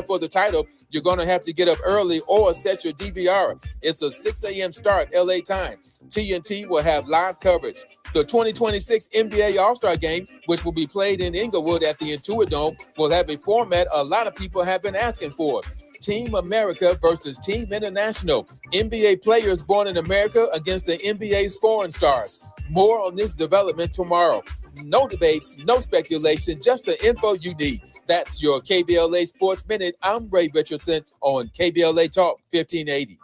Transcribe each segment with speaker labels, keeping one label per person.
Speaker 1: for the title, you're going to have to get up early or set your DVR. It's a 6 a.m. start LA time. TNT will have live coverage. The 2026 NBA All-Star Game, which will be played in Inglewood at the Intuit Dome, will have a format a lot of people have been asking for. Team America versus Team International. NBA players born in America against the NBA's foreign stars. More on this development tomorrow. No debates, no speculation, just the info you need. That's your KBLA Sports Minute. I'm Ray Richardson on KBLA Talk 1580.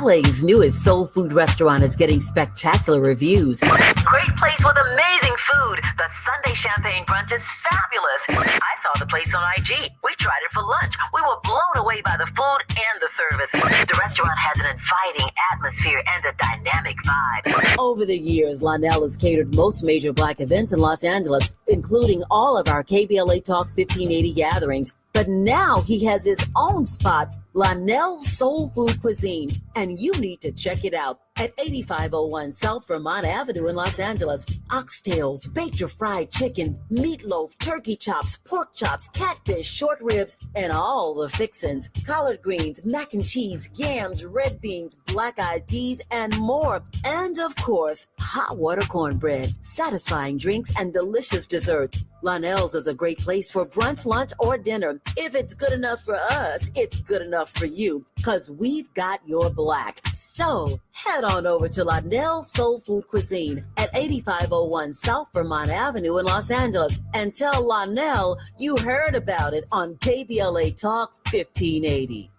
Speaker 2: LA's newest soul food restaurant is getting spectacular reviews. Great place with amazing food. The Sunday champagne brunch is fabulous. I saw the place on IG. We tried it for lunch. We were blown away by the food and the service. The restaurant has an inviting atmosphere and a dynamic vibe. Over the years, Lionel has catered most major Black events in Los Angeles, including all of our KBLA Talk 1580 gatherings. But now he has his own spot, Lionel's Soul Food Cuisine, and you need to check it out at 8501 South Vermont Avenue in Los Angeles. Oxtails, baked or fried chicken, meatloaf, turkey chops, pork chops, catfish, short ribs, and all the fixins. Collard greens, mac and cheese, yams, red beans, black-eyed peas, and more. And of course, hot water cornbread, satisfying drinks, and delicious desserts. Lionel's is a great place for brunch, lunch, or dinner. If it's good enough for us, it's good enough for you, because we've got your black. So head on over to Lionel's Soul Food Cuisine at 8501 South Vermont Avenue in Los Angeles and tell Lionel you heard about it on KBLA Talk 1580.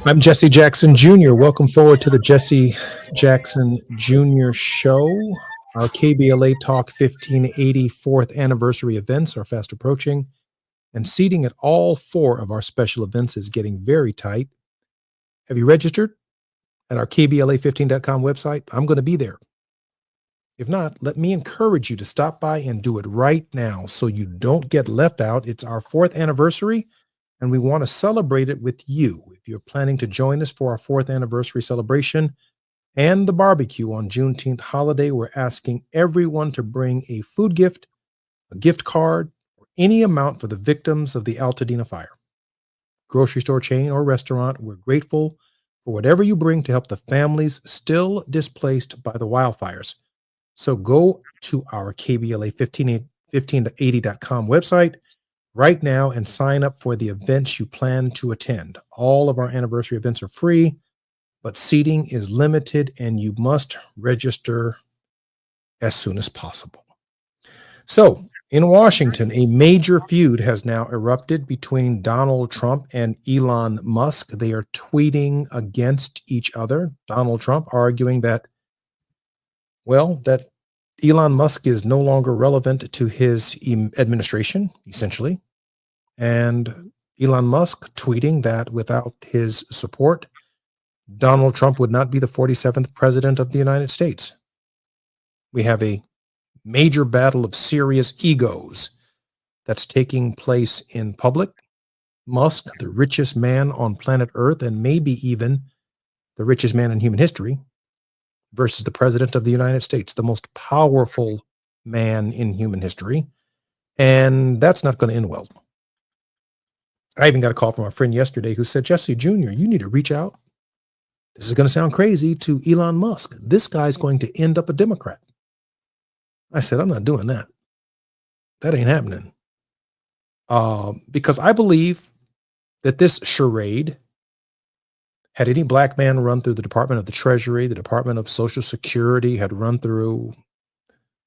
Speaker 3: I'm Jesse Jackson Jr. Welcome forward to the Jesse Jackson Jr. Show. Our KBLA Talk 1580 4th anniversary events are fast approaching, and seating at all 4 of our special events is getting very tight. Have you registered at our KBLA15.com website? I'm going to be there. If not, let me encourage you to stop by and do it right now so you don't get left out. It's our 4th anniversary, and we want to celebrate it with you. If you're planning to join us for our 4th anniversary celebration and the barbecue on Juneteenth holiday, we're asking everyone to bring a food gift, a gift card, or any amount for the victims of the Altadena fire. Grocery store chain or restaurant, we're grateful for whatever you bring to help the families still displaced by the wildfires. So go to our KBLA1580.com website right now and sign up for the events you plan to attend. All of our anniversary events are free, but seating is limited and you must register as soon as possible. So in Washington, a major feud has now erupted between Donald Trump and Elon Musk. They are tweeting against each other. Donald Trump arguing that Elon Musk is no longer relevant to his administration, essentially. And Elon Musk tweeting that without his support, Donald Trump would not be the 47th president of the United States. We have a major battle of serious egos that's taking place in public. Musk, the richest man on planet Earth, and maybe even the richest man in human history, versus the president of the United States, the most powerful man in human history. And that's not going to end well. I even got a call from a friend yesterday who said, Jesse Jr., you need to reach out. This is going to sound crazy to Elon Musk. This guy's going to end up a Democrat. I said, I'm not doing that. That ain't happening. Because I believe that this charade, had any black man run through the Department of the Treasury, the Department of Social Security, had run through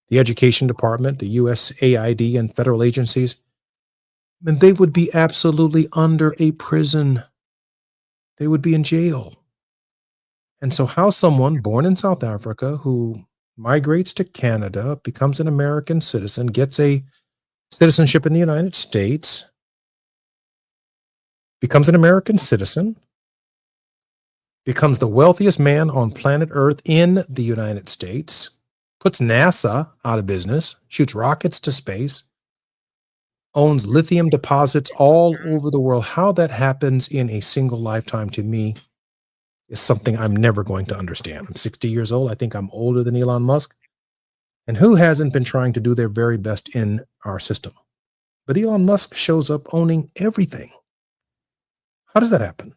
Speaker 3: the Education Department, the USAID, and federal agencies, and they would be absolutely under a prison. They would be in jail. And so how someone born in South Africa who migrates to Canada, becomes an American citizen, gets a citizenship in the United States, becomes an American citizen, becomes the wealthiest man on planet Earth in the United States, puts NASA out of business, shoots rockets to space, owns lithium deposits all over the world. How that happens in a single lifetime, to me, is something I'm never going to understand. I'm 60 years old. I think I'm older than Elon Musk. And who hasn't been trying to do their very best in our system? But Elon Musk shows up owning everything. How does that happen?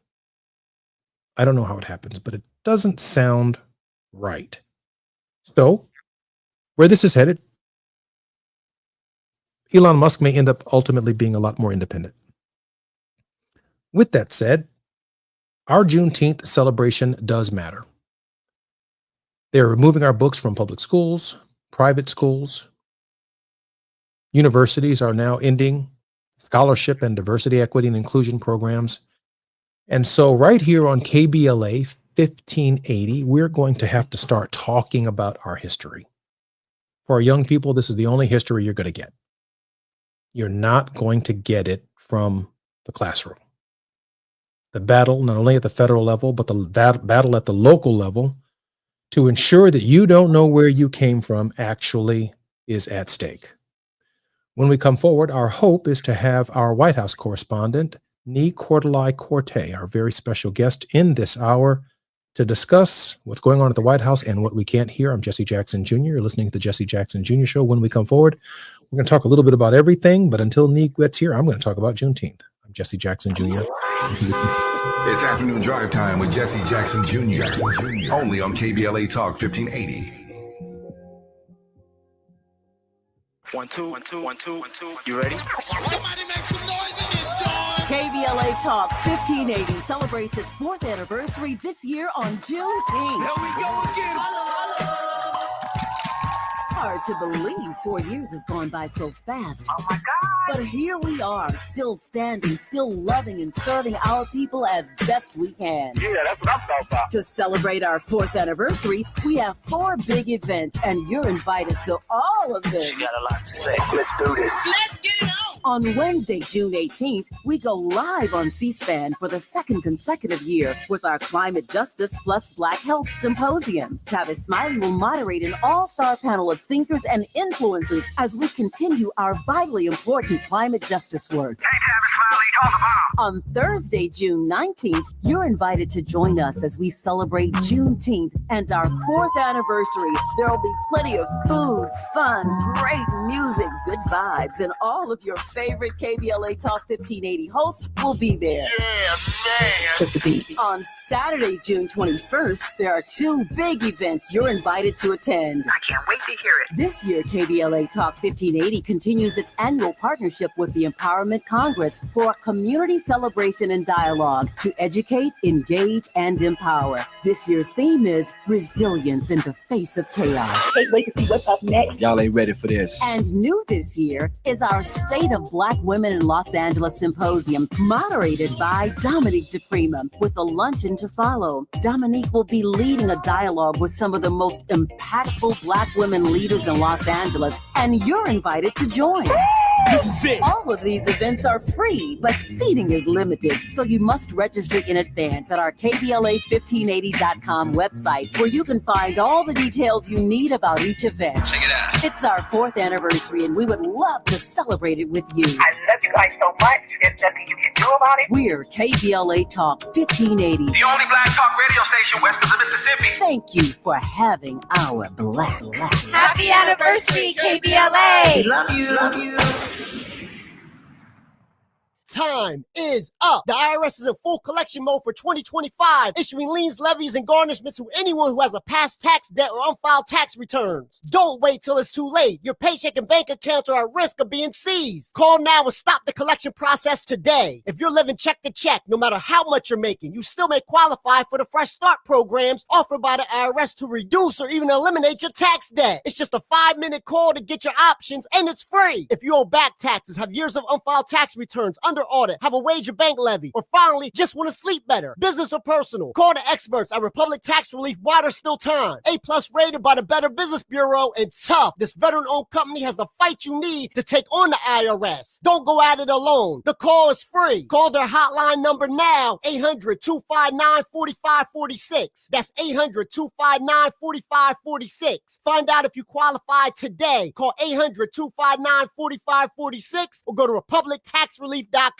Speaker 3: I don't know how it happens, but it doesn't sound right. So, where this is headed, Elon Musk may end up ultimately being a lot more independent. With that said, our Juneteenth celebration does matter. They're removing our books from public schools, private schools. Universities are now ending scholarship and diversity, equity, and inclusion programs. And so right here on KBLA 1580, we're going to have to start talking about our history. For our young people, this is the only history you're going to get. You're not going to get it from the classroom. The battle, not only at the federal level, but the battle at the local level to ensure that you don't know where you came from actually is at stake. When we come forward, our hope is to have our White House correspondent, Nee Cordelai-Corte, our very special guest in this hour, to discuss what's going on at the White House and what we can't hear. I'm Jesse Jackson Jr. You're listening to the Jesse Jackson Jr. Show. When we come forward, we're going to talk a little bit about everything, but until Nee gets here, I'm going to talk about Juneteenth. I'm Jesse Jackson Jr.
Speaker 4: It's afternoon drive time with Jesse Jackson Jr. Only on KBLA Talk 1580.
Speaker 5: 1 2 1 2 1 2 1 2. You ready?
Speaker 6: Somebody make some noise in this joint.
Speaker 2: KBLA Talk 1580 celebrates its 4th anniversary this year on Juneteenth.
Speaker 6: Here we go again.
Speaker 2: Hard to believe 4 years has gone by so fast.
Speaker 6: Oh my God.
Speaker 2: But here we are, still standing, still loving and serving our people as best we can.
Speaker 6: Yeah, that's what I'm talking about.
Speaker 2: To celebrate our 4th anniversary, we have 4 big events, and you're invited to all of them.
Speaker 5: She got a lot to say.
Speaker 6: Let's do this. Let's get it on.
Speaker 2: On Wednesday, June 18th, we go live on C-SPAN for the 2nd consecutive year with our Climate Justice plus Black Health Symposium. Tavis Smiley will moderate an all-star panel of thinkers and influencers as we continue our vitally important climate justice work.
Speaker 6: Hey, Tavis Smiley, talk about.
Speaker 2: On Thursday, June 19th, you're invited to join us as we celebrate Juneteenth and our 4th anniversary. There will be plenty of food, fun, great music, good vibes, and all of your favorite KBLA Talk 1580 hosts will be there.
Speaker 6: Yeah, man.
Speaker 2: Flip the beat. On Saturday, June 21st, there are 2 big events you're invited to attend.
Speaker 6: I can't wait to hear it.
Speaker 2: This year, KBLA Talk 1580 continues its annual partnership with the Empowerment Congress for a community celebration and dialogue to educate, engage, and empower. This year's theme is resilience in the face of chaos.
Speaker 7: Can't wait to see what's up next.
Speaker 5: Y'all ain't ready for this.
Speaker 2: And new this year is our State of Black Women in Los Angeles Symposium, moderated by Dominique DePrima, with a luncheon to follow. Dominique will be leading a dialogue with some of the most impactful Black women leaders in Los Angeles, and you're invited to join.
Speaker 7: This is it.
Speaker 2: All of these events are free, but seating is limited, so you must register in advance at our KBLA1580.com website, where you can find all the details you need about each event.
Speaker 7: Check it out.
Speaker 2: It's our 4th anniversary, and we would love to celebrate it with you.
Speaker 6: I love you guys so much. There's nothing you can do about it.
Speaker 2: We're KBLA Talk 1580.
Speaker 6: The only black talk radio station west of the Mississippi.
Speaker 2: Thank you for having our black.
Speaker 8: Happy anniversary, KBLA!
Speaker 6: We love you. Love you.
Speaker 9: Time is up. The IRS is in full collection mode for 2025, issuing liens, levies, and garnishments to anyone who has a past tax debt or unfiled tax returns. Don't wait till it's too late. Your paycheck and bank accounts are at risk of being seized. Call now and stop the collection process today. If you're living check to check, no matter how much you're making, you still may qualify for the Fresh Start programs offered by the IRS to reduce or even eliminate your tax debt. It's just a 5-minute call to get your options, and it's free. If you owe back taxes, have years of unfiled tax returns, under audit, have a wage or bank levy, or finally just want to sleep better, business or personal, call the experts at Republic Tax Relief while there's still time. A+ rated by the Better Business Bureau, and tough. This veteran-owned company has the fight you need to take on the IRS. Don't go at it alone. The call is free. Call their hotline number now, 800-259-4546. That's 800-259-4546. Find out if you qualify today. Call 800-259-4546 or go to republictaxrelief.com.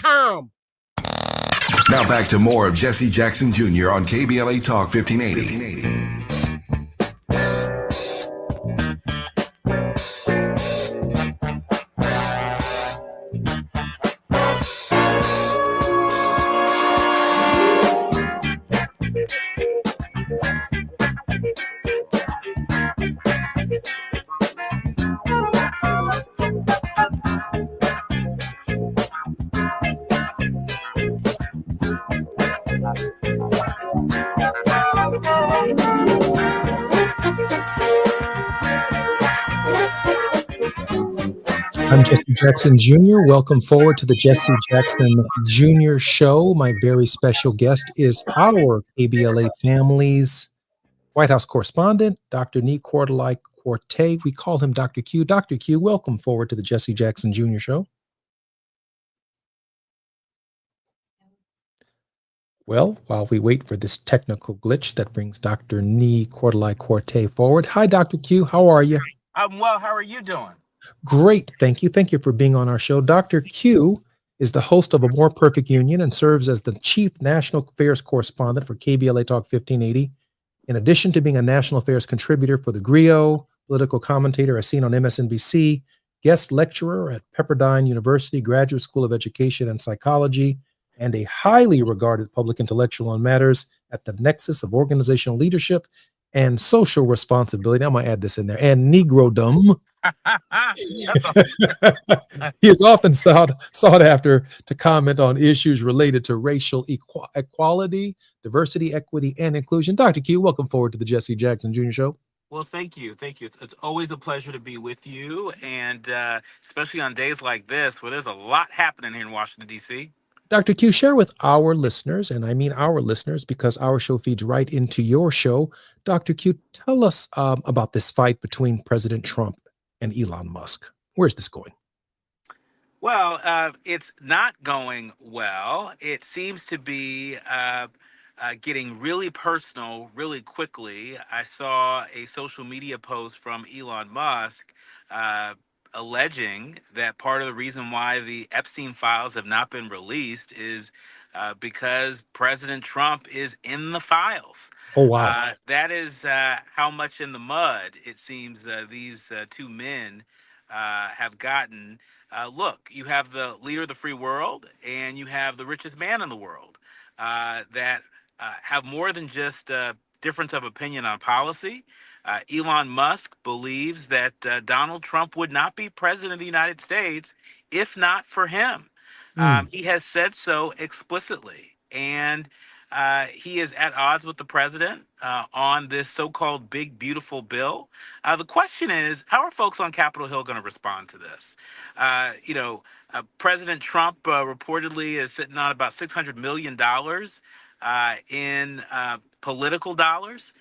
Speaker 4: Now back to more of Jesse Jackson Jr. on KBLA Talk 1580.
Speaker 3: I'm Jesse Jackson Jr. Welcome forward to the Jesse Jackson Jr. Show. My very special guest is our KBLA family's White House correspondent, Dr. Nee Quarterly-Quartey. We call him Dr. Q. Dr. Q, welcome forward to the Jesse Jackson Jr. Show. Well, while we wait for this technical glitch that brings Dr. Nee Quarterly-Quartey forward. Hi, Dr. Q. How are you?
Speaker 10: I'm well. How are you doing?
Speaker 3: Great. Thank you. Thank you for being on our show. Dr. Q is the host of A More Perfect Union and serves as the Chief National Affairs Correspondent for KBLA Talk 1580. In addition to being a national affairs contributor for the GRIO, political commentator as seen on MSNBC, guest lecturer at Pepperdine University Graduate School of Education and Psychology, and a highly regarded public intellectual on matters at the nexus of organizational leadership and social responsibility. I'm going to add this in there. And Negrodom. He is often sought after to comment on issues related to racial equality, diversity, equity, and inclusion. Dr. Q, welcome forward to the Jesse Jackson Jr. Show.
Speaker 10: Well, thank you. Thank you. It's always a pleasure to be with you, and especially on days like this where there's a lot happening here in Washington, D.C.
Speaker 3: Dr. Q, share with our listeners, and I mean our listeners because our show feeds right into your show. Dr. Q, tell us about this fight between President Trump and Elon Musk. Where's this going?
Speaker 10: Well, it's not going well. It seems to be getting really personal really quickly. I saw a social media post from Elon Musk alleging that part of the reason why the Epstein files have not been released is because President Trump is in the files.
Speaker 3: Oh, wow.
Speaker 10: That is how much in the mud it seems these two men have gotten. Look, you have the leader of the free world and you have the richest man in the world that have more than just difference of opinion on policy. Elon Musk believes that Donald Trump would not be president of the United States if not for him. He has said so explicitly. And he is at odds with the president on this so-called big, beautiful bill. The question is, how are folks on Capitol Hill going to respond to this? President Trump reportedly is sitting on about $600 million in political dollars.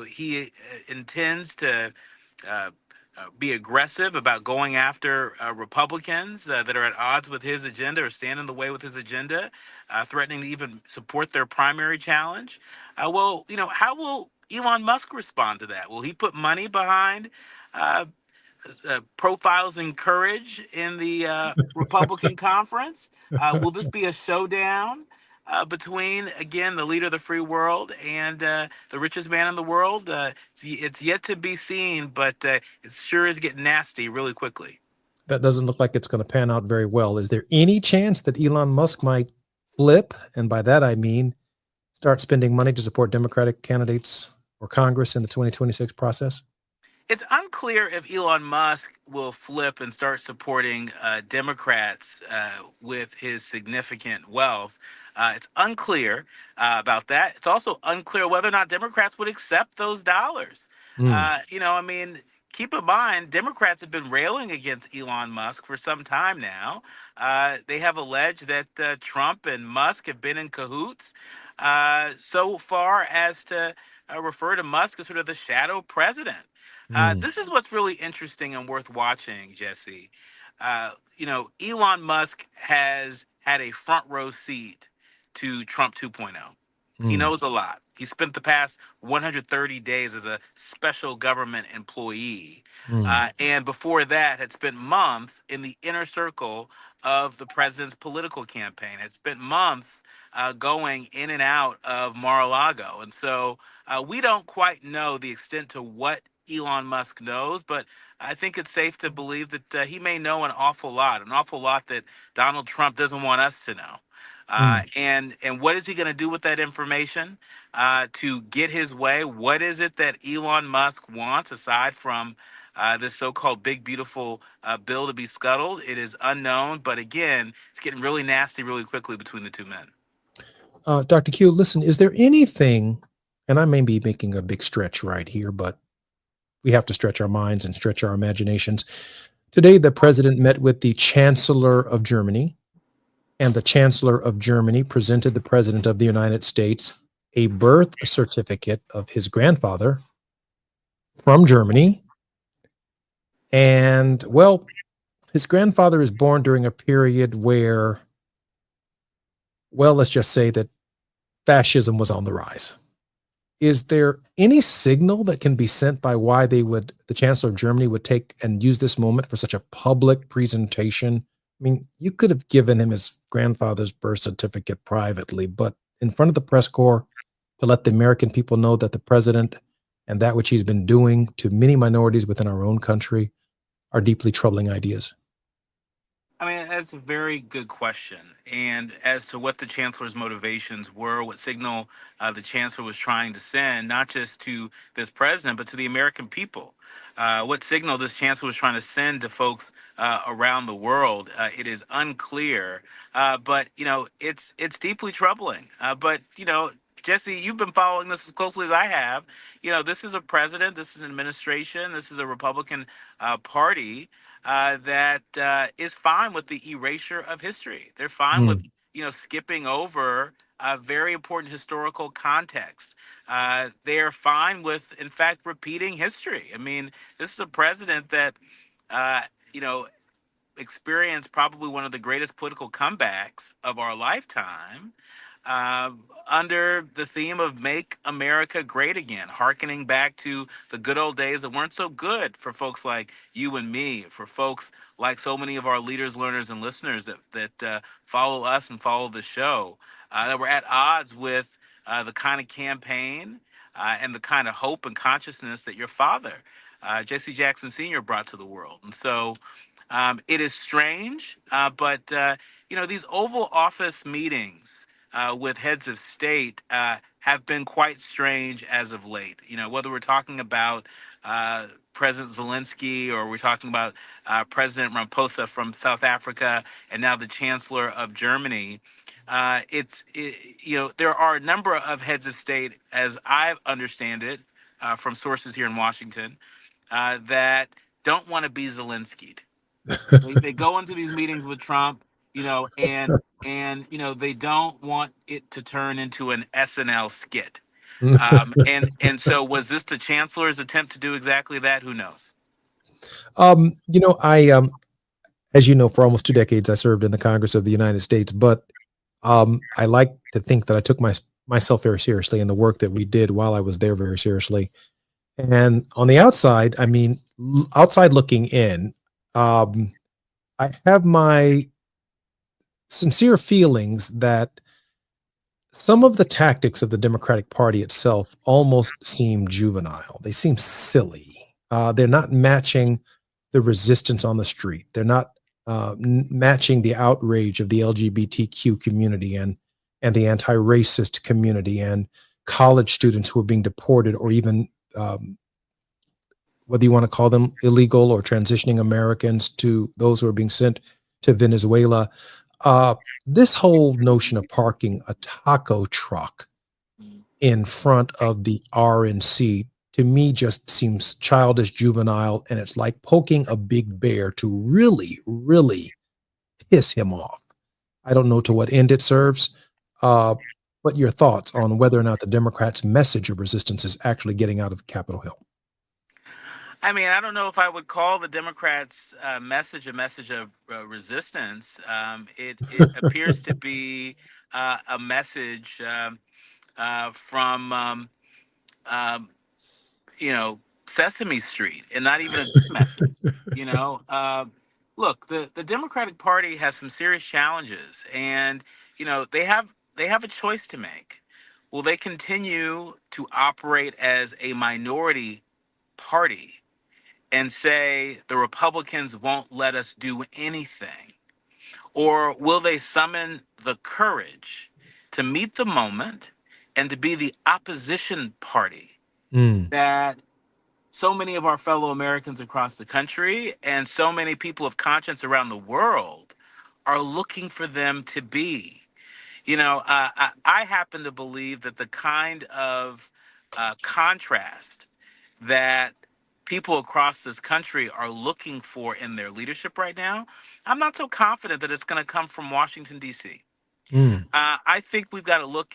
Speaker 10: He intends to be aggressive about going after Republicans that are at odds with his agenda or stand in the way with his agenda, threatening to even support their primary challenge. Well, how will Elon Musk respond to that? Will he put money behind uh, profiles in courage in the Republican conference? Will this be a showdown between, again, the leader of the free world and the richest man in the world? It's yet to be seen, but it sure is getting nasty really quickly.
Speaker 3: That doesn't look like it's going to pan out very well. Is there any chance that Elon Musk might flip? And by that, I mean start spending money to support Democratic candidates or Congress in the 2026 process?
Speaker 10: It's unclear if Elon Musk will flip and start supporting Democrats with his significant wealth. It's unclear about that. It's also unclear whether or not Democrats would accept those dollars. I mean, keep in mind, Democrats have been railing against Elon Musk for some time now. They have alleged that Trump and Musk have been in cahoots so far as to refer to Musk as sort of the shadow president. This is what's really interesting and worth watching, Jesse. Elon Musk has had a front row seat to Trump 2.0. He knows a lot. He spent the past 130 days as a special government employee. And before that, had spent months in the inner circle of the president's political campaign, had spent months going in and out of Mar-a-Lago. And so we don't quite know the extent to what Elon Musk knows, but I think it's safe to believe that he may know an awful lot that Donald Trump doesn't want us to know. And what is he going to do with that information to get his way? What is it that Elon Musk wants aside from this so-called big, beautiful bill to be scuttled? It is unknown, but again, it's getting really nasty really quickly between the two men.
Speaker 3: Dr. Q, listen, is there anything, and I may be making a big stretch right here, but we have to stretch our minds and stretch our imaginations. Today, the president met with the Chancellor of Germany, and the Chancellor of Germany presented the President of the United States a birth certificate of his grandfather from Germany. And, well, his grandfather is born during a period where, well, let's just say that fascism was on the rise. Is there any signal that can be sent by why the Chancellor of Germany would take and use this moment for such a public presentation? I mean, you could have given him his grandfather's birth certificate privately, but in front of the press corps to let the American people know that the president and that which he's been doing to many minorities within our own country are deeply troubling ideas.
Speaker 10: I mean, that's a very good question. And as to what the chancellor's motivations were, what signal the chancellor was trying to send, not just to this president, but to the American people, what signal this chancellor was trying to send to folks around the world, it is unclear. But it's deeply troubling. But Jesse, you've been following this as closely as I have. This is a president, this is an administration, this is a Republican party that is fine with the erasure of history. They're fine with skipping over very important historical context. They're fine with, in fact, repeating history. I mean, this is a president that experienced probably one of the greatest political comebacks of our lifetime. Under the theme of Make America Great Again, hearkening back to the good old days that weren't so good for folks like you and me, for folks like so many of our leaders, learners, and listeners that follow us and follow the show, that were at odds with the kind of campaign and the kind of hope and consciousness that your father, Jesse Jackson Sr., brought to the world. And so it is strange, but these Oval Office meetings with heads of state have been quite strange as of late. Whether we're talking about President Zelensky or we're talking about President Ramaphosa from South Africa and now the Chancellor of Germany, there are a number of heads of state, as I understand it, from sources here in Washington, that don't want to be Zelensky'd. They go into these meetings with Trump, and they don't want it to turn into an SNL skit. And so was this the chancellor's attempt to do exactly that? Who knows?
Speaker 3: I as you know, for almost 2 decades, I served in the Congress of the United States, but I like to think that I took myself very seriously and the work that we did while I was there very seriously. And on the outside, I mean, outside looking in, um, I have my sincere feelings that some of the tactics of the Democratic Party itself almost seem juvenile. They seem silly. They're not matching the resistance on the street. They're not matching the outrage of the LGBTQ community and the anti-racist community and college students who are being deported, or even whether you want to call them illegal or transitioning Americans, to those who are being sent to Venezuela. This whole notion of parking a taco truck in front of the RNC to me just seems childish, juvenile, and it's like poking a big bear to really, really piss him off. I don't know to what end it serves, but your thoughts on whether or not the Democrats' message of resistance is actually getting out of Capitol Hill.
Speaker 10: I mean, I don't know if I would call the Democrats' message a message of resistance. It appears to be a message from Sesame Street, and not even a good message. You know, look, the Democratic Party has some serious challenges, and they have a choice to make. Will they continue to operate as a minority party and say the Republicans won't let us do anything? Or will they summon the courage to meet the moment and to be the opposition party that so many of our fellow Americans across the country and so many people of conscience around the world are looking for them to be? I happen to believe that the kind of contrast that people across this country are looking for in their leadership right now, I'm not so confident that it's going to come from Washington, D.C. I think we've got to look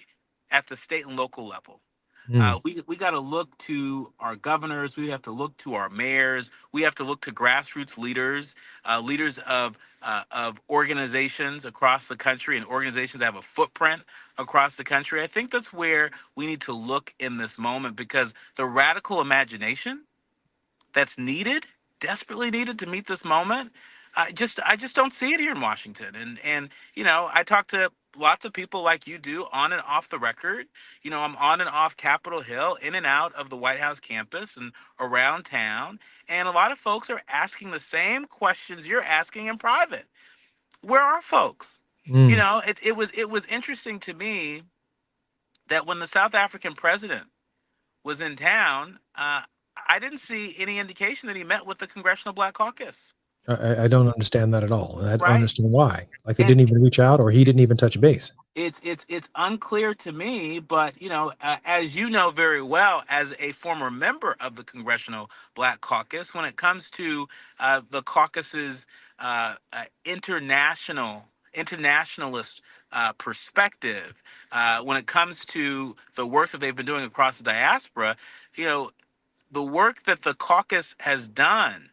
Speaker 10: at the state and local level. We got to look to our governors. We have to look to our mayors. We have to look to grassroots leaders, leaders of organizations across the country, and organizations that have a footprint across the country. I think that's where we need to look in this moment, because the radical imagination that's needed, desperately needed to meet this moment, I just don't see it here in Washington. And I talk to lots of people like you do, on and off the record. I'm on and off Capitol Hill, in and out of the White House campus and around town. And a lot of folks are asking the same questions you're asking in private. Where are folks? It was interesting to me that when the South African president was in town, I didn't see any indication that he met with the Congressional Black Caucus.
Speaker 3: I don't understand that at all, and I don't
Speaker 10: Right.
Speaker 3: understand why. Like they
Speaker 10: And
Speaker 3: didn't even reach out, or he didn't even touch base.
Speaker 10: it's unclear to me, but as you know very well, as a former member of the Congressional Black Caucus, when it comes to the caucus's internationalist perspective, when it comes to the work that they've been doing across the diaspora, the work that the caucus has done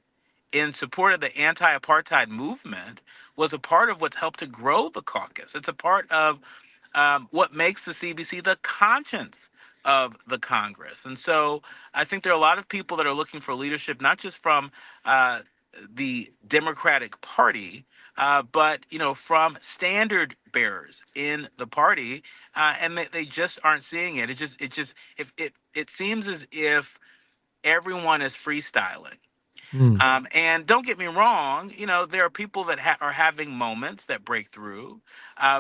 Speaker 10: in support of the anti-apartheid movement was a part of what's helped to grow the caucus. It's a part of what makes the CBC the conscience of the Congress. And so I think there are a lot of people that are looking for leadership, not just from the Democratic Party, but from standard bearers in the party, and they just aren't seeing it. It seems as if everyone is freestyling. And don't get me wrong, there are people that are having moments that break through,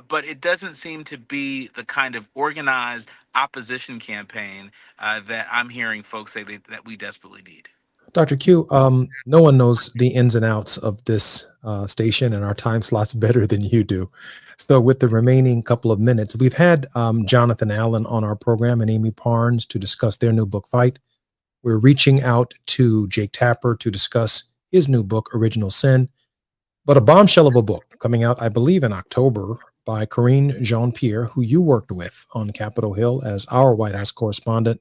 Speaker 10: but it doesn't seem to be the kind of organized opposition campaign that I'm hearing folks say that we desperately need.
Speaker 3: Dr. Q, no one knows the ins and outs of this station and our time slots better than you do. So with the remaining couple of minutes, we've had Jonathan Allen on our program and Amy Parnes to discuss their new book, Fight. We're reaching out to Jake Tapper to discuss his new book, Original Sin, but a bombshell of a book coming out, I believe, in October by Corinne Jean-Pierre, who you worked with on Capitol Hill as our White House correspondent.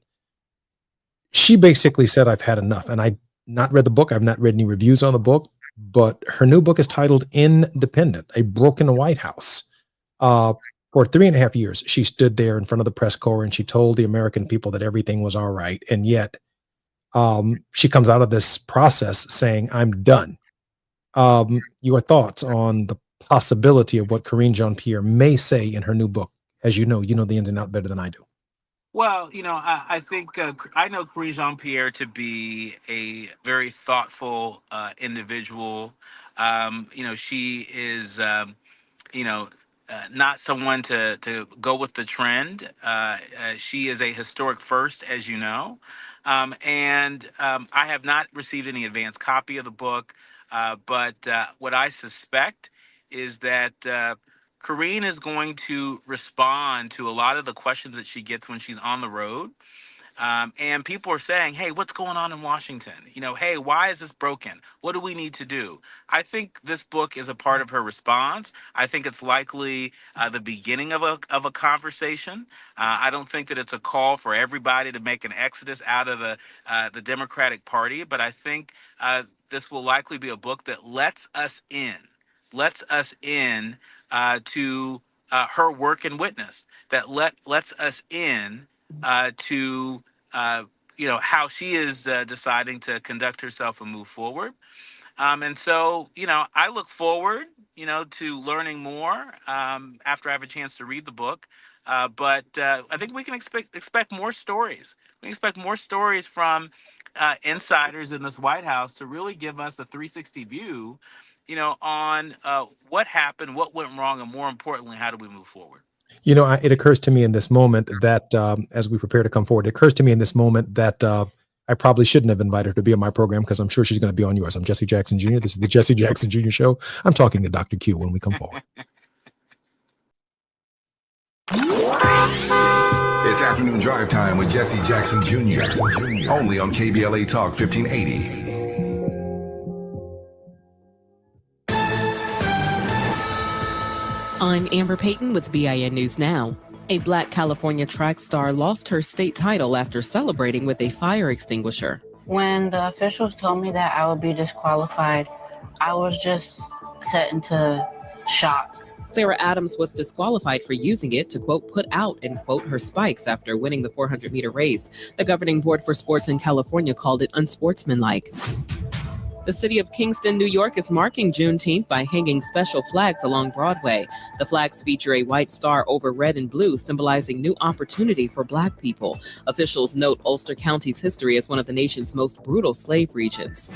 Speaker 3: She basically said, I've had enough. And I not read the book. I've not read any reviews on the book, but her new book is titled Independent, A Broken White House. For 3.5 years, she stood there in front of the press corps and she told the American people that everything was all right. And yet she comes out of this process saying, I'm done. Your thoughts on the possibility of what Karine Jean-Pierre may say in her new book? As you know the ins and outs better than I do.
Speaker 10: Well, I think I know Karine Jean-Pierre to be a very thoughtful individual. She is, not someone to go with the trend. She is a historic first, as you know. And I have not received any advance copy of the book, but what I suspect is that Karine is going to respond to a lot of the questions that she gets when she's on the road. And people are saying, hey, what's going on in Washington? Hey, why is this broken? What do we need to do? I think this book is a part of her response. I think it's likely the beginning of a conversation. I don't think that it's a call for everybody to make an exodus out of the Democratic Party, but I think this will likely be a book that lets us in to her work and witness, that lets us in to how she is deciding to conduct herself and move forward. And so, I look forward, to learning more after I have a chance to read the book. But I think we can expect more stories. We can expect more stories from insiders in this White House to really give us a 360 view, on what happened, what went wrong, and more importantly, how do we move forward?
Speaker 3: It occurs to me in this moment that as we prepare to come forward, it occurs to me in this moment that I probably shouldn't have invited her to be on my program because I'm sure she's going to be on yours. I'm Jesse Jackson Jr. This is the Jesse Jackson Jr. Show. I'm talking to Dr. Q when we come forward.
Speaker 4: It's afternoon drive time with Jesse Jackson Jr. Only on KBLA Talk 1580.
Speaker 7: I'm Amber Payton with BIN News Now. A Black California track star lost her state title after celebrating with a fire extinguisher.
Speaker 11: When the officials told me that I would be disqualified, I was just set into shock.
Speaker 7: Clara Adams was disqualified for using it to, quote, put out, end quote, her spikes after winning the 400-meter race. The governing board for sports in California called it unsportsmanlike. The city of Kingston, New York is marking Juneteenth by hanging special flags along Broadway. The flags feature a white star over red and blue, symbolizing new opportunity for Black people. Officials note Ulster County's history as one of the nation's most brutal slave regions.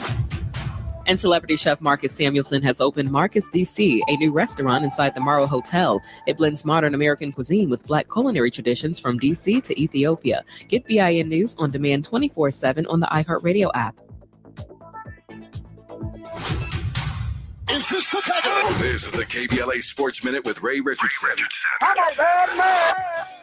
Speaker 7: And celebrity chef Marcus Samuelson has opened Marcus DC, a new restaurant inside the Morrow Hotel. It blends modern American cuisine with Black culinary traditions from DC to Ethiopia. Get BIN News on demand 24/7 on the iHeartRadio app.
Speaker 4: This is the KBLA Sports Minute with Ray Richardson.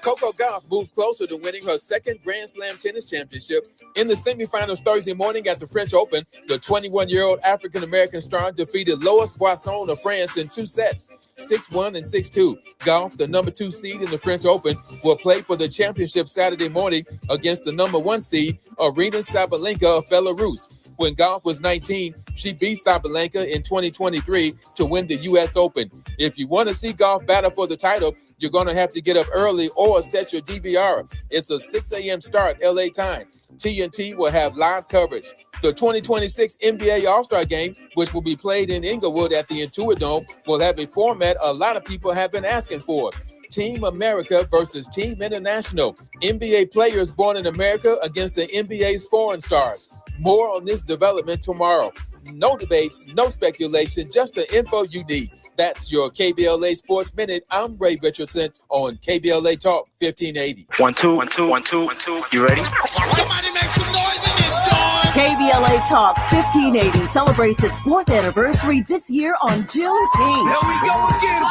Speaker 1: Coco Gauff moved closer to winning her second Grand Slam tennis championship. In the semifinals Thursday morning at the French Open, the 21-year-old African-American star defeated Lois Boisson of France in 2 sets, 6-1 and 6-2. Gauff, the number 2 seed in the French Open, will play for the championship Saturday morning against the number 1 seed, Aryna Sabalenka of Belarus. When Gauff was 19, she beat Sabalenka in 2023 to win the U.S. Open. If you want to see Gauff battle for the title, you're going to have to get up early or set your DVR. It's a 6 a.m. start, LA time. TNT will have live coverage. The 2026 NBA All-Star Game, which will be played in Inglewood at the Intuit Dome, will have a format a lot of people have been asking for. Team America versus Team International. NBA players born in America against the NBA's foreign stars. More on this development tomorrow. No debates, no speculation, just the info you need. That's your KBLA Sports Minute. I'm Ray Richardson on KBLA Talk 1580.
Speaker 5: 1 2 1 2 1 2 1 2. You ready?
Speaker 12: Somebody make some noise in this joint.
Speaker 2: KBLA Talk 1580 celebrates its 4th anniversary this year on Juneteenth.
Speaker 12: Here we go again.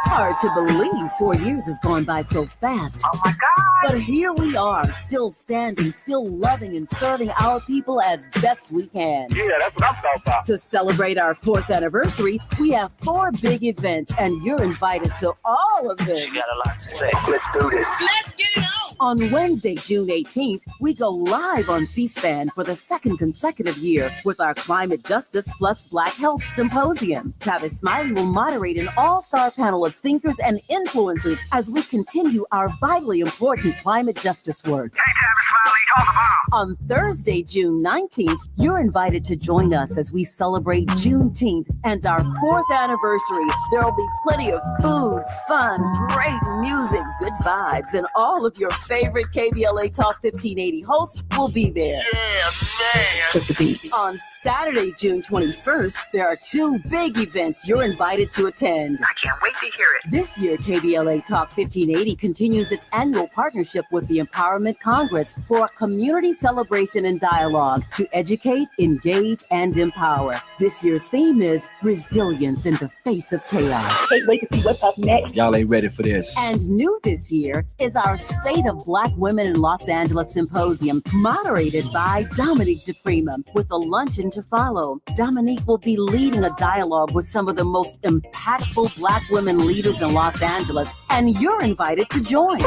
Speaker 2: Hard to believe 4 years has gone by so fast.
Speaker 6: Oh my God.
Speaker 2: But here we are, still standing, still loving and serving our people as best we can.
Speaker 6: Yeah, that's what I'm talking about.
Speaker 2: To celebrate our 4th anniversary, we have 4 big events, and you're invited to all of them.
Speaker 5: She got a lot to say.
Speaker 6: Let's do this.
Speaker 12: Let's get it on.
Speaker 2: On Wednesday, June 18th, we go live on C-SPAN for the second consecutive year with our Climate Justice Plus Black Health Symposium. Tavis Smiley will moderate an all-star panel of thinkers and influencers as we continue our vitally important climate justice work.
Speaker 6: Hey, Tavis Smiley, call the bomb.
Speaker 2: On Thursday, June 19th, you're invited to join us as we celebrate Juneteenth and our 4th anniversary. There'll be plenty of food, fun, great music, good vibes, and all of your favorite KBLA Talk 1580 hosts will be there.
Speaker 6: Yeah, man.
Speaker 2: Took the beat. On Saturday, June 21st, there are 2 big events you're invited to attend.
Speaker 6: I can't wait to hear it.
Speaker 2: This year, KBLA Talk 1580 continues its annual partnership with the Empowerment Congress for a community celebration and dialogue to educate, engage, and empower. This year's theme is resilience in the face of chaos.
Speaker 6: Can't wait to see what's up next.
Speaker 13: Y'all ain't ready for this.
Speaker 2: And new this year is our State of Black Women in Los Angeles Symposium, moderated by Dominique DePrima, with a luncheon to follow. Dominique will be leading a dialogue with some of the most impactful Black women leaders in Los Angeles, and you're invited to join.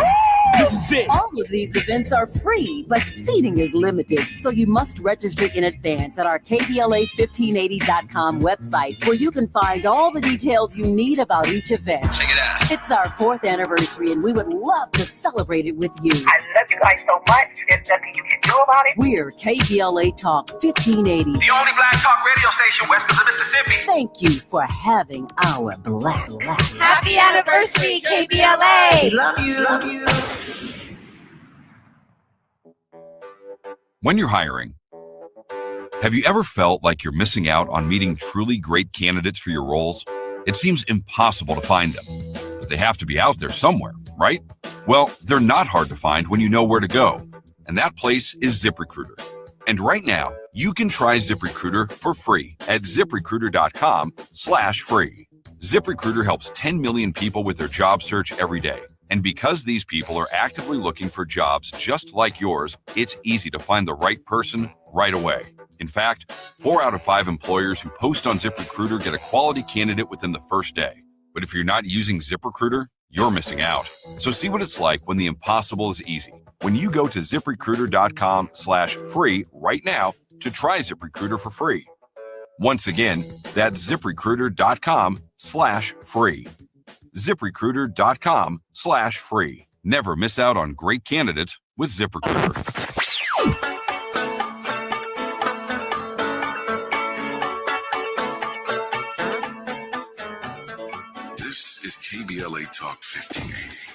Speaker 13: This is it.
Speaker 2: All of these events are free, but seating is limited, so you must register in advance at our KBLA1580.com website, where you can find all the details you need about each event.
Speaker 12: Check it out.
Speaker 2: It's our 4th anniversary, and we would love to celebrate it with you.
Speaker 6: I love you guys so much. There's nothing you can do about it.
Speaker 2: We're KBLA Talk 1580.
Speaker 6: The only black talk radio station west of the Mississippi.
Speaker 2: Thank you for having our black.
Speaker 8: Happy anniversary, KBLA.
Speaker 6: Love you. Love you.
Speaker 14: When you're hiring, have you ever felt like you're missing out on meeting truly great candidates for your roles? It seems impossible to find them, but they have to be out there somewhere, right? Well, they're not hard to find when you know where to go, and that place is ZipRecruiter. And right now, you can try ZipRecruiter for free at ZipRecruiter.com/free. ZipRecruiter helps 10 million people with their job search every day. And because these people are actively looking for jobs just like yours, it's easy to find the right person right away. In fact, 4 out of 5 employers who post on ZipRecruiter get a quality candidate within the first day. But if you're not using ZipRecruiter, you're missing out. So see what it's like when the impossible is easy. When you go to ZipRecruiter.com/free right now to try ZipRecruiter for free. Once again, that's ZipRecruiter.com/free. ZipRecruiter.com/free. Never miss out on great candidates with ZipRecruiter.
Speaker 4: This is KBLA Talk 1580.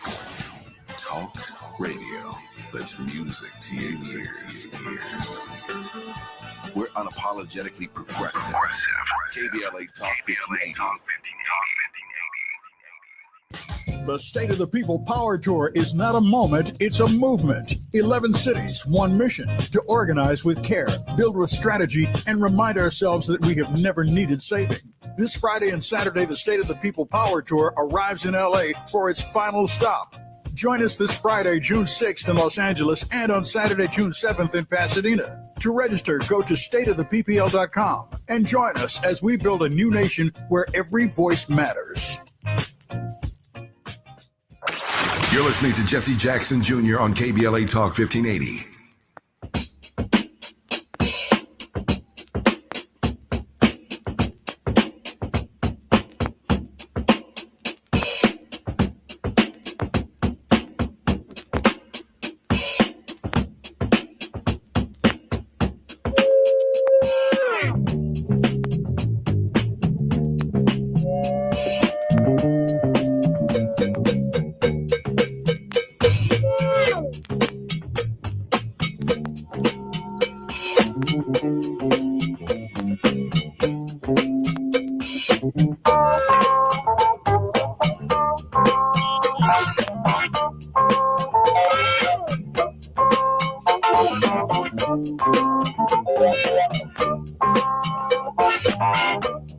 Speaker 4: Talk radio that's music to your ears. We're unapologetically progressive. KBLA Talk 1580.
Speaker 15: The State of the People Power Tour is not a moment, it's a movement. 11 cities, one mission: to organize with care, build with strategy, and remind ourselves that we have never needed saving. This Friday and Saturday, the State of the People Power Tour arrives in LA for its final stop. Join us this Friday, June 6th in Los Angeles, and on Saturday, June 7th in Pasadena. To register, go to stateoftheppl.com and join us as we build a new nation where every voice matters.
Speaker 4: You're listening to Jesse Jackson Jr. on KBLA Talk 1580.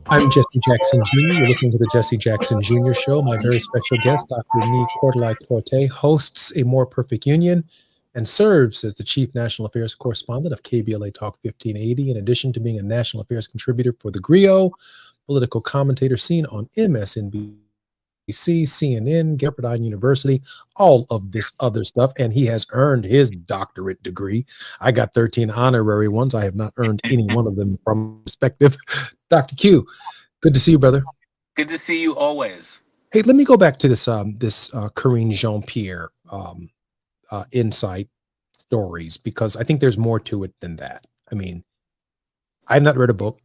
Speaker 3: I'm Jesse Jackson Jr. You're listening to the Jesse Jackson Jr. Show. My very special guest, Dr. Nee Cordelai-Corte, hosts A More Perfect Union and serves as the Chief National Affairs Correspondent of KBLA Talk 1580, in addition to being a National Affairs contributor for the Griot, political commentator seen on MSNBC CNN, Pepperdine University, all of this other stuff, and he has earned his doctorate degree. I got 13 honorary ones. I have not earned any one of them from perspective. Dr. Q, good to see you, brother.
Speaker 10: Good to see you always.
Speaker 3: Hey, let me go back to this Karine Jean-Pierre insight stories, because I think there's more to it than that. I mean, I've not read a book.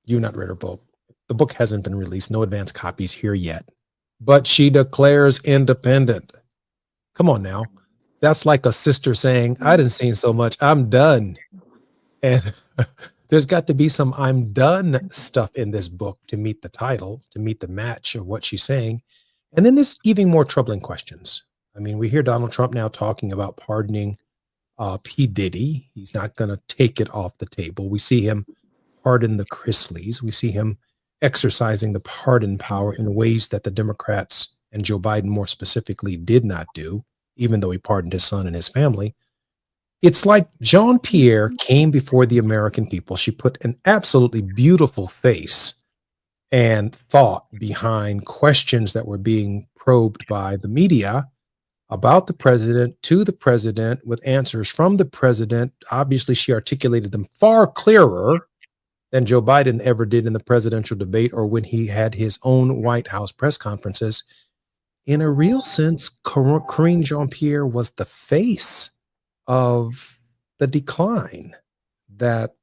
Speaker 3: You've not read her book. The book hasn't been released. No advanced copies here yet. But she declares independent. Come on now. That's like a sister saying, I didn't see so much. I'm done. And there's got to be some I'm done stuff in this book to meet the title, to meet the match of what she's saying. And then there's even more troubling questions. I mean, we hear Donald Trump now talking about pardoning P. Diddy. He's not going to take it off the table. We see him pardon the Chrisleys. We see him exercising the pardon power in ways that the Democrats and Joe Biden more specifically did not do, even though he pardoned his son and his family. It's like Jean-Pierre came before the American people. She put an absolutely beautiful face and thought behind questions that were being probed by the media about the president, to the president, with answers from the president. Obviously, she articulated them far clearer than Joe Biden ever did in the presidential debate or when he had his own White House press conferences. In a real sense, Karine Jean-Pierre was the face of the decline that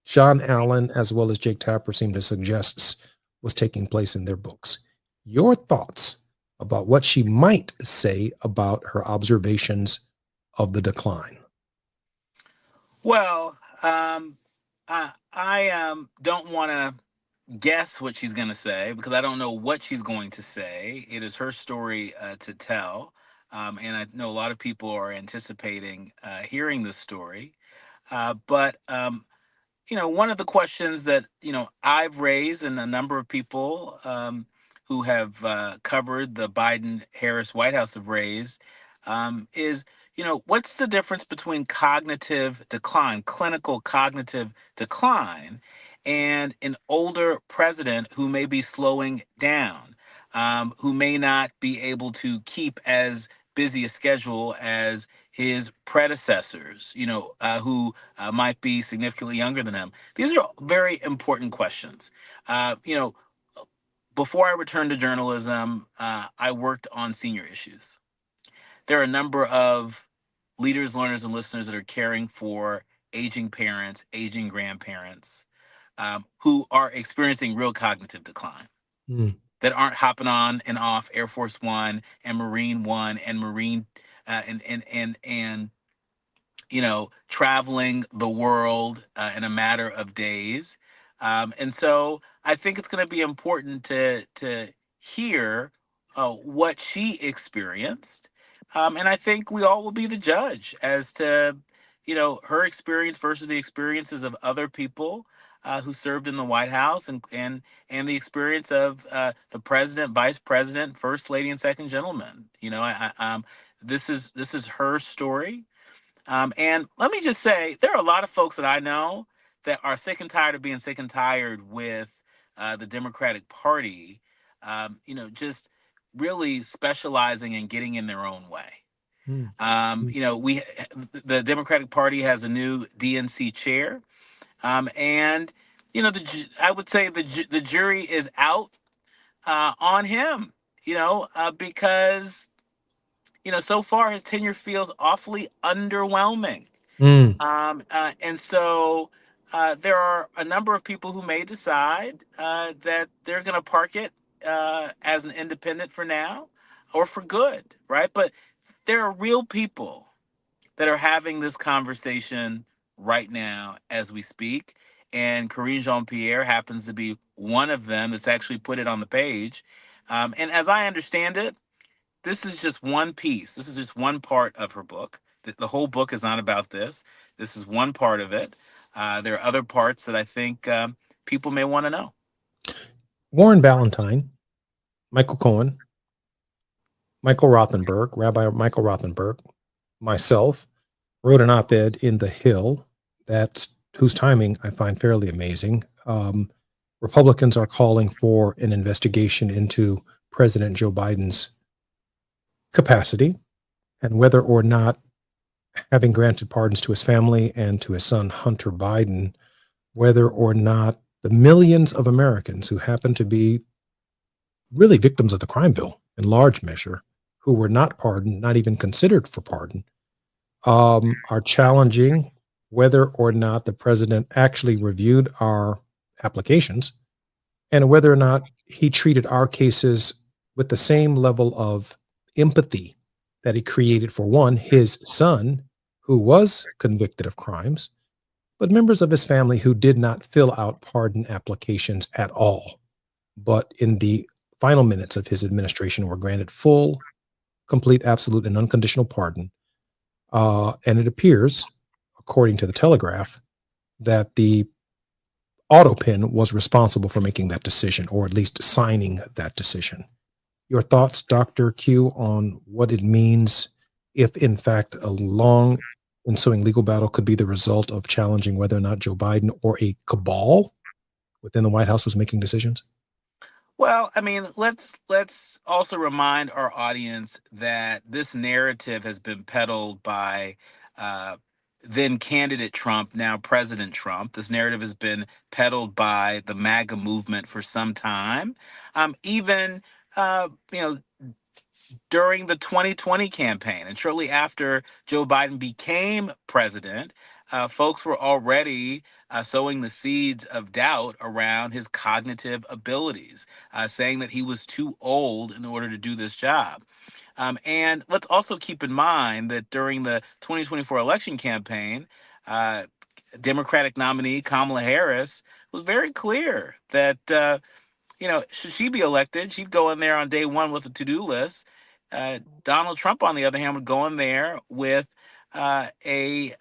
Speaker 3: John Allen, as well as Jake Tapper, seem to suggest was taking place in their books. Your thoughts about what she might say about her observations of the decline?
Speaker 10: Well, I don't want to guess what she's going to say because I don't know what she's going to say. It is her story to tell. And I know a lot of people are anticipating hearing this story. But one of the questions that, I've raised and a number of people who have covered the Biden-Harris White House have raised is, what's the difference between cognitive decline, clinical cognitive decline, and an older president who may be slowing down, who may not be able to keep as busy a schedule as his predecessors, who might be significantly younger than him. These are very important questions. Before I returned to journalism, I worked on senior issues. There are a number of leaders, learners, and listeners that are caring for aging parents, aging grandparents, who are experiencing real cognitive decline, that aren't hopping on and off Air Force One and Marine One and Marine and traveling the world in a matter of days. And so I think it's going to be important to hear what she experienced. And I think we all will be the judge as to, her experience versus the experiences of other people who served in the White House and the experience of the president, vice president, first lady, and second gentleman. This is her story. And let me just say, there are a lot of folks that I know that are sick and tired of being sick and tired with the Democratic Party, just really specializing in getting in their own way. The Democratic Party has a new DNC chair. And, I would say the jury is out on him, because so far his tenure feels awfully underwhelming. And so there are a number of people who may decide that they're going to park it as an independent for now or for good, right? But there are real people that are having this conversation right now as we speak. And Karine Jean-Pierre happens to be one of them that's actually put it on the page. And as I understand it, this is just one piece. This is just one part of her book. The whole book is not about this. This is one part of it. There are other parts that I think people may want to know.
Speaker 3: Warren Ballantyne, Michael Cohen, Michael Rothenberg, Rabbi Michael Rothenberg, myself, wrote an op-ed in The Hill whose timing I find fairly amazing. Republicans are calling for an investigation into President Joe Biden's capacity and whether or not, having granted pardons to his family and to his son, Hunter Biden, whether or not the millions of Americans who happen to be really victims of the crime bill in large measure, who were not pardoned, not even considered for pardon, are challenging whether or not the president actually reviewed our applications and whether or not he treated our cases with the same level of empathy that he created for, one, his son, who was convicted of crimes, but members of his family who did not fill out pardon applications at all, but in the final minutes of his administration were granted full, complete, absolute, and unconditional pardon. And it appears, according to the Telegraph, that the autopin was responsible for making that decision, or at least signing that decision. Your thoughts, Dr. Q, on what it means if, in fact, a long ensuing legal battle could be the result of challenging whether or not Joe Biden or a cabal within the White House was making decisions?
Speaker 10: Well, I mean, let's also remind our audience that this narrative has been peddled by then candidate Trump, now President Trump. This narrative has been peddled by the MAGA movement for some time. Even during the 2020 campaign and shortly after Joe Biden became president, folks were already sowing the seeds of doubt around his cognitive abilities, saying that he was too old in order to do this job. And let's also keep in mind that during the 2024 election campaign, Democratic nominee Kamala Harris was very clear that, should she be elected, she'd go in there on day one with a to-do list. Donald Trump, on the other hand, would go in there with a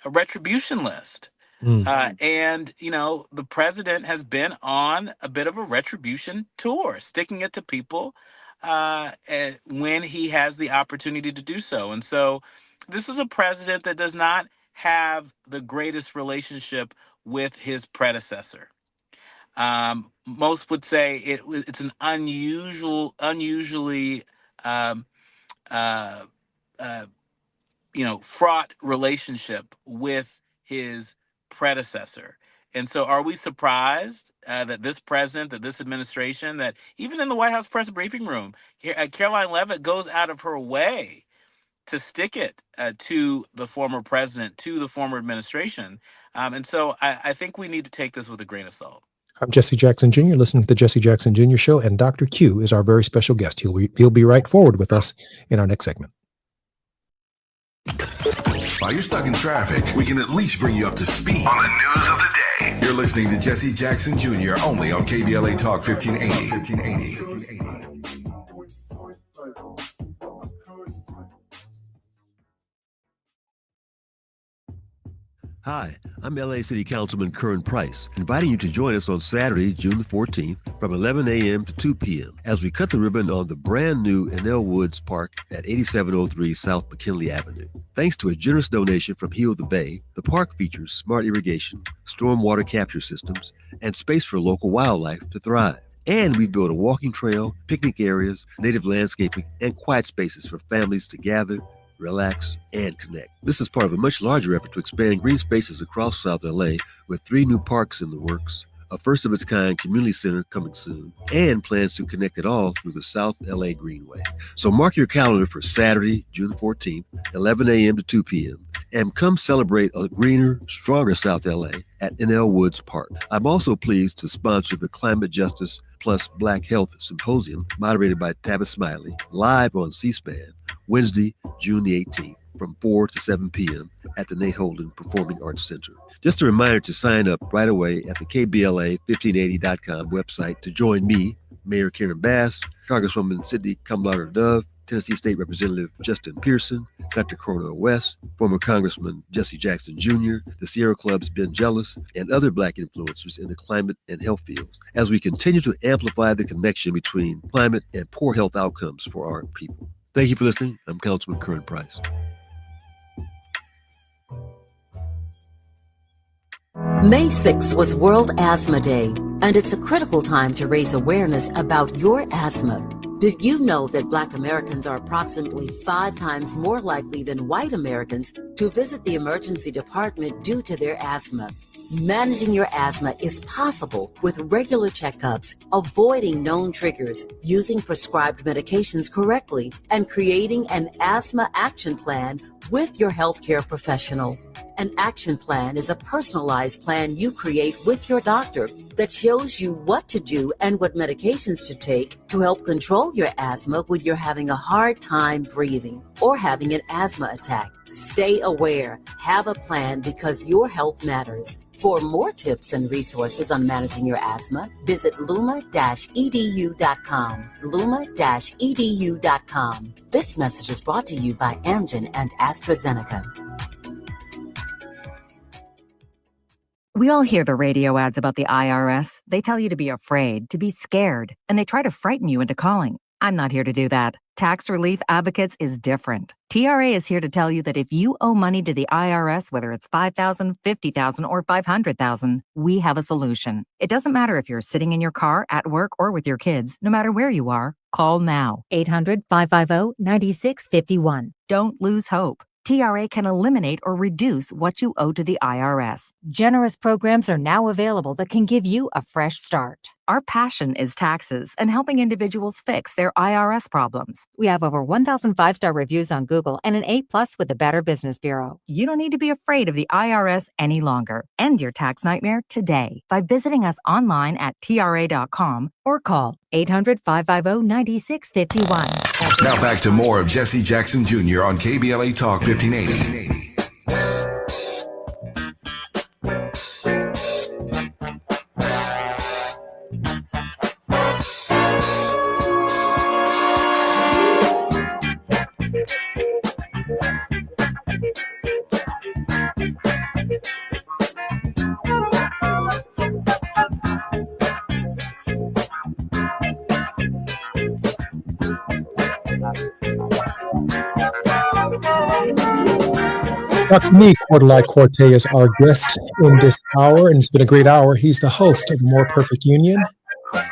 Speaker 10: retribution list. And, the president has been on a bit of a retribution tour, sticking it to people when he has the opportunity to do so. And so this is a president that does not have the greatest relationship with his predecessor. Most would say it's an unusually fraught relationship with his predecessor. And so are we surprised that this president, that this administration, that even in the White House press briefing room, Caroline Leavitt goes out of her way to stick it to the former president, to the former administration. And so I think we need to take this with a grain of salt.
Speaker 3: I'm Jesse Jackson Jr., listening to the Jesse Jackson Jr. Show, and Dr. Q is our very special guest. He'll be right forward with us in our next segment.
Speaker 4: While you're stuck in traffic, we can at least bring you up to speed on the news of the day. You're listening to Jesse Jackson Jr. only on KBLA Talk 1580.
Speaker 16: Hi, I'm LA City Councilman Curran Price, inviting you to join us on Saturday, June the 14th from 11 a.m. to 2 p.m. as we cut the ribbon on the brand new Enel Woods Park at 8703 South McKinley Avenue. Thanks to a generous donation from Heal the Bay, the park features smart irrigation, stormwater capture systems, and space for local wildlife to thrive. And we've built a walking trail, picnic areas, native landscaping, and quiet spaces for families to gather, relax, and connect. This is part of a much larger effort to expand green spaces across South LA with 3 new parks in the works, a first-of-its-kind community center coming soon, and plans to connect it all through the South LA Greenway. So mark your calendar for Saturday, June 14th, 11 a.m. to 2 p.m., and come celebrate a greener, stronger South LA at Enel Woods Park. I'm also pleased to sponsor the Climate Justice plus Black Health Symposium, moderated by Tavis Smiley, live on C-SPAN, Wednesday, June the 18th, from 4 to 7 p.m. at the Nate Holden Performing Arts Center. Just a reminder to sign up right away at the KBLA1580.com website to join me, Mayor Karen Bass, Congresswoman Sidney Kamlader-Dove, Tennessee State Representative Justin Pearson, Dr. Cornel West, former Congressman Jesse Jackson Jr., the Sierra Club's Ben Jealous, and other Black influencers in the climate and health fields, as we continue to amplify the connection between climate and poor health outcomes for our people. Thank you for listening. I'm Councilman Curran Price.
Speaker 2: May 6th was World Asthma Day. And it's a critical time to raise awareness about your asthma. Did you know that Black Americans are approximately 5 times more likely than white Americans to visit the emergency department due to their asthma? Managing your asthma is possible with regular checkups, avoiding known triggers, using prescribed medications correctly, and creating an asthma action plan with your healthcare professional. An action plan is a personalized plan you create with your doctor that shows you what to do and what medications to take to help control your asthma when you're having a hard time breathing or having an asthma attack. Stay aware. Have a plan because your health matters. For more tips and resources on managing your asthma, visit luma-edu.com. luma-edu.com. This message is brought to you by Amgen and AstraZeneca.
Speaker 17: We all hear the radio ads about the IRS. They tell you to be afraid, to be scared, and they try to frighten you into calling. I'm not here to do that. Tax Relief Advocates is different. TRA is here to tell you that if you owe money to the IRS, whether it's $5,000, $50,000, or $500,000, we have a solution. It doesn't matter if you're sitting in your car, at work, or with your kids. No matter where you are, call now. 800-550-9651. Don't lose hope. TRA can eliminate or reduce what you owe to the IRS. Generous programs are now available that can give you a fresh start. Our passion is taxes and helping individuals fix their IRS problems. We have over 1,000 5-star reviews on Google and an A+ with the Better Business Bureau. You don't need to be afraid of the IRS any longer. End your tax nightmare today by visiting us online at tra.com or call 800-550-9651.
Speaker 4: Now back to more of Jesse Jackson Jr. on KBLA Talk 1580.
Speaker 3: Dr. Me Cordelai-Corte is our guest in this hour, and it's been a great hour. He's the host of More Perfect Union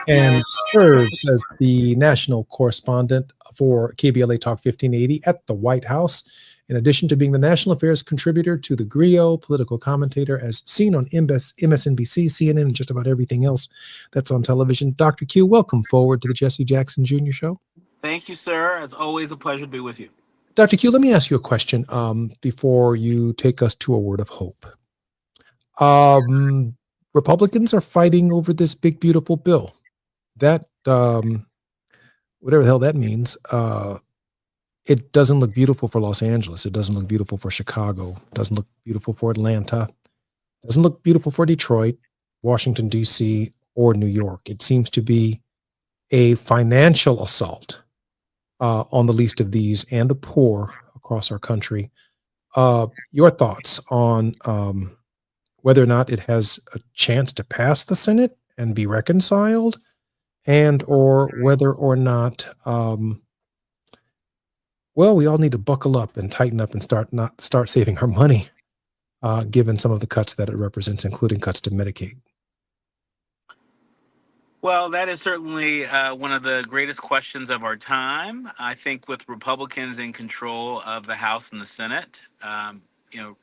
Speaker 3: and serves as the national correspondent for KBLA Talk 1580 at the White House, in addition to being the national affairs contributor to the Griot, political commentator as seen on MSNBC, CNN, and just about everything else that's on television. Dr. Q, welcome forward to the Jesse Jackson Jr. Show.
Speaker 10: Thank you, sir. It's always a pleasure to be with you.
Speaker 3: Dr. Q, let me ask you a question before you take us to a word of hope. Republicans are fighting over this big, beautiful bill. That, whatever the hell that means, it doesn't look beautiful for Los Angeles. It doesn't look beautiful for Chicago. It doesn't look beautiful for Atlanta. It doesn't look beautiful for Detroit, Washington, D.C., or New York. It seems to be a financial assault on the least of these and the poor across our country. Your thoughts on whether or not it has a chance to pass the Senate and be reconciled, and or whether or not, well, we all need to buckle up and tighten up and start saving our money, given some of the cuts that it represents, including cuts to Medicaid.
Speaker 10: Well, that is certainly one of the greatest questions of our time. I think with Republicans in control of the House and the Senate,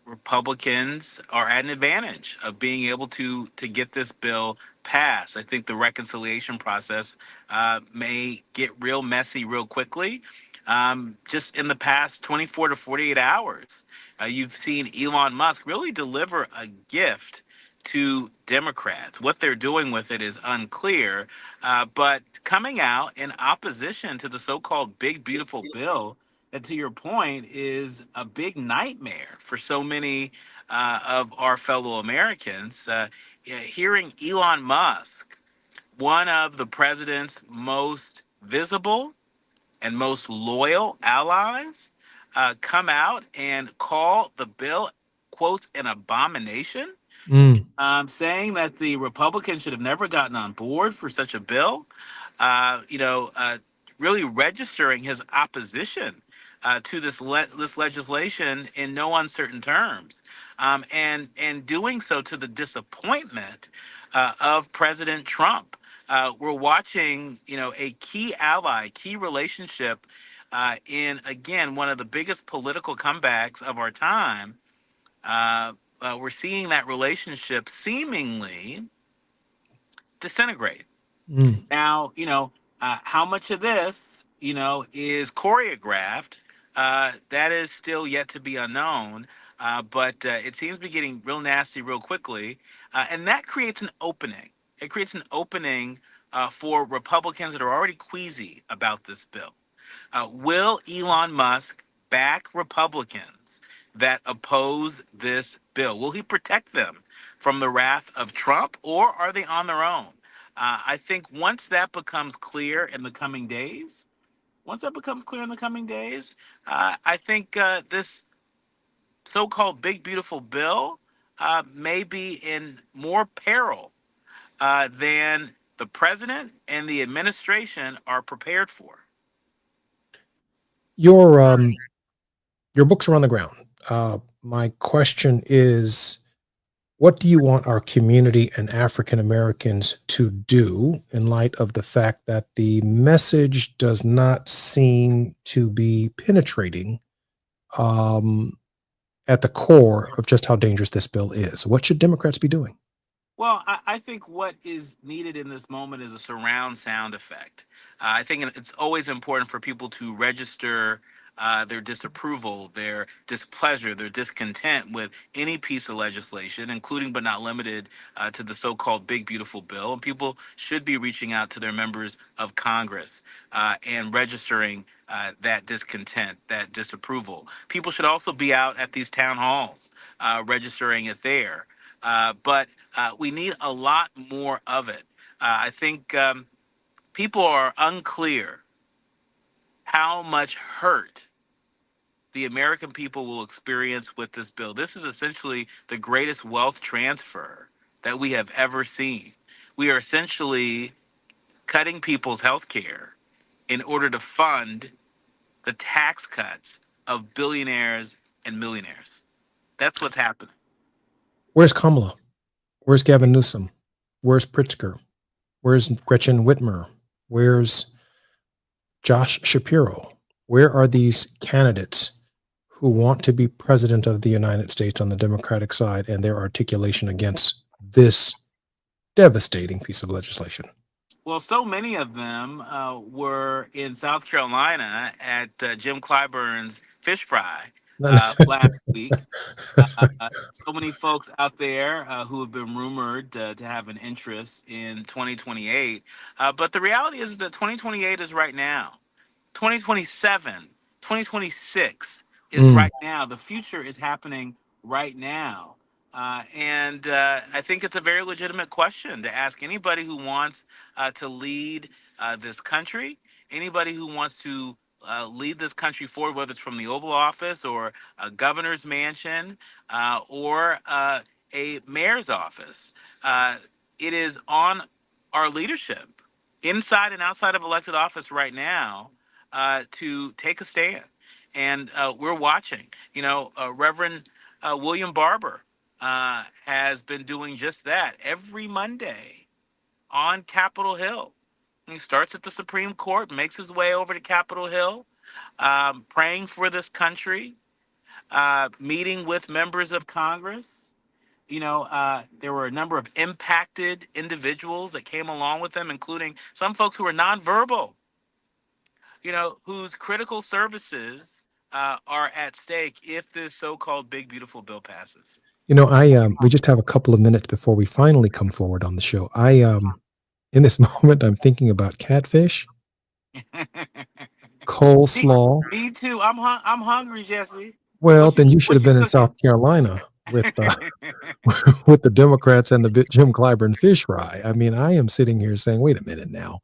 Speaker 10: Republicans are at an advantage of being able to get this bill passed. I think the reconciliation process may get real messy real quickly. Just in the past 24 to 48 hours, you've seen Elon Musk really deliver a gift to Democrats. What they're doing with it is unclear, but coming out in opposition to the so-called big, beautiful bill that, to your point, is a big nightmare for so many of our fellow Americans. Hearing Elon Musk, one of the president's most visible and most loyal allies, come out and call the bill, quote, an abomination, saying that the Republicans should have never gotten on board for such a bill, really registering his opposition to this legislation in no uncertain terms, and doing so to the disappointment of President Trump. We're watching, a key ally, key relationship in, again, one of the biggest political comebacks of our time. We're seeing that relationship seemingly disintegrate. Now, how much of this, is choreographed, that is still yet to be unknown. But it seems to be getting real nasty real quickly. And that creates an opening. It creates an opening for Republicans that are already queasy about this bill. Will Elon Musk back Republicans that oppose this bill? Will he protect them from the wrath of Trump, or are they on their own? I think once that becomes clear in the coming days, I think this so-called big beautiful bill may be in more peril than the president and the administration are prepared for.
Speaker 3: Your books are on the ground. My question is, what do you want our community and African Americans to do in light of the fact that the message does not seem to be penetrating at the core of just how dangerous this bill is? What should Democrats be doing?
Speaker 10: Well, I think what is needed in this moment is a surround sound effect. I think it's always important for people to register their disapproval, their displeasure, their discontent with any piece of legislation, including but not limited to the so-called big beautiful bill. And people should be reaching out to their members of Congress and registering that discontent, that disapproval. People should also be out at these town halls registering it there. But we need a lot more of it. I think people are unclear how much hurt the American people will experience with this bill. This is essentially the greatest wealth transfer that we have ever seen. We are essentially cutting people's health care in order to fund the tax cuts of billionaires and millionaires. That's what's happening.
Speaker 3: Where's Kamala? Where's Gavin Newsom? Where's Pritzker? Where's Gretchen Whitmer? Where's Josh Shapiro? Where are these candidates who want to be president of the United States on the Democratic side and their articulation against this devastating piece of legislation?
Speaker 10: Well, so many of them were in South Carolina at Jim Clyburn's fish fry last week. So many folks out there who have been rumored to have an interest in 2028. But the reality is that 2028 is right now. 2027, 2026 is right now. The future is happening right now. And I think it's a very legitimate question to ask anybody who wants to lead this country, anybody who wants to lead this country forward, whether it's from the Oval Office or a governor's mansion or a mayor's office. It is on our leadership, inside and outside of elected office right now, to take a stand. And we're watching. Reverend William Barber has been doing just that every Monday on Capitol Hill. He starts at the Supreme Court, makes his way over to Capitol Hill, praying for this country, meeting with members of Congress. There were a number of impacted individuals that came along with them, including some folks who were nonverbal, whose critical services are at stake if this so-called big, beautiful bill passes.
Speaker 3: We just have a couple of minutes before we finally come forward on the show. In this moment, I'm thinking about catfish, coleslaw.
Speaker 10: Me too. I'm hungry, Jesse.
Speaker 3: Well, then you should have been in South Carolina with with the Democrats and the Jim Clyburn fish fry. I mean, I am sitting here saying, wait a minute now.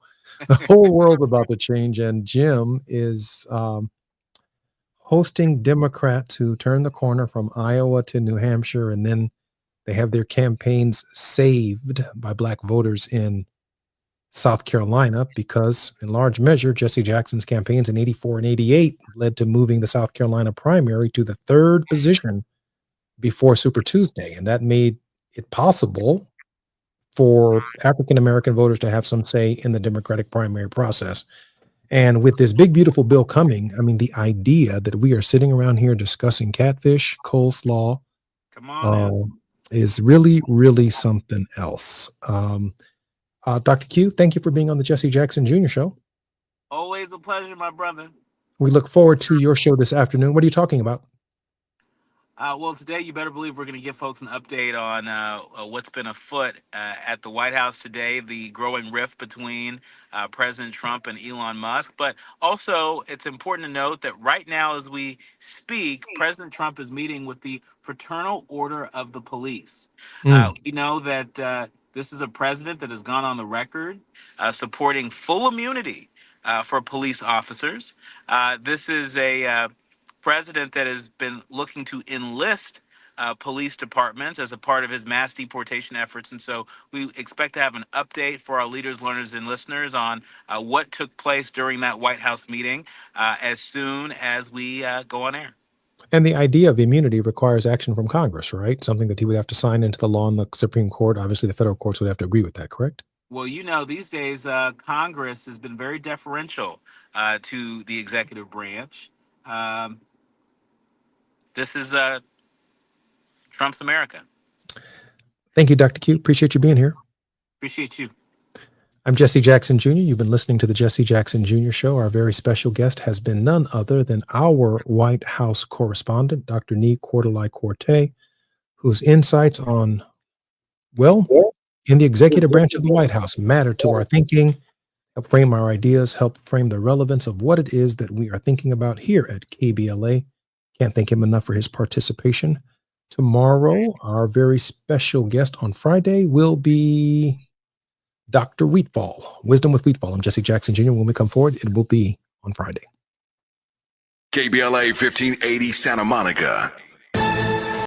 Speaker 3: The whole world's about to change, and Jim is hosting Democrats who turn the corner from Iowa to New Hampshire, and then they have their campaigns saved by Black voters in South Carolina because, in large measure, Jesse Jackson's campaigns in 84 and 88 led to moving the South Carolina primary to the third position before Super Tuesday, and that made it possible for African American voters to have some say in the Democratic primary process. And with this big, beautiful bill coming, I mean, the idea that we are sitting around here discussing catfish, coleslaw, is really, really something else. Dr. Q, thank you for being on the Jesse Jackson Jr. Show.
Speaker 10: Always a pleasure, my brother.
Speaker 3: We look forward to your show this afternoon. What are you talking about?
Speaker 10: Well, today you better believe we're going to give folks an update on what's been afoot at the White House today, the growing rift between President Trump and Elon Musk. But also, it's important to note that right now, as we speak, President Trump is meeting with the Fraternal Order of the Police. We know that this is a president that has gone on the record supporting full immunity for police officers. This is a president that has been looking to enlist police departments as a part of his mass deportation efforts. And so we expect to have an update for our leaders, learners, and listeners on what took place during that White House meeting as soon as we go on air.
Speaker 3: And the idea of immunity requires action from Congress, right? Something that he would have to sign into the law in the Supreme Court. Obviously, the federal courts would have to agree with that, correct?
Speaker 10: Well, you know, these days, Congress has been very deferential to the executive branch. This is Trump's America.
Speaker 3: Thank you, Dr. Q. Appreciate you being here.
Speaker 10: Appreciate you.
Speaker 3: I'm Jesse Jackson Jr. You've been listening to the Jesse Jackson Jr. Show. Our very special guest has been none other than our White House correspondent, Dr. Nee Quarterly-Corte, whose insights on, well, in the executive branch of the White House matter to our thinking, help frame our ideas, help frame the relevance of what it is that we are thinking about here at KBLA. Can't thank him enough for his participation. Tomorrow, our very special guest on Friday will be Dr. Wheatfall, Wisdom with Wheatfall. I'm Jesse Jackson Jr. When we come forward, it will be on Friday.
Speaker 4: KBLA 1580 Santa Monica.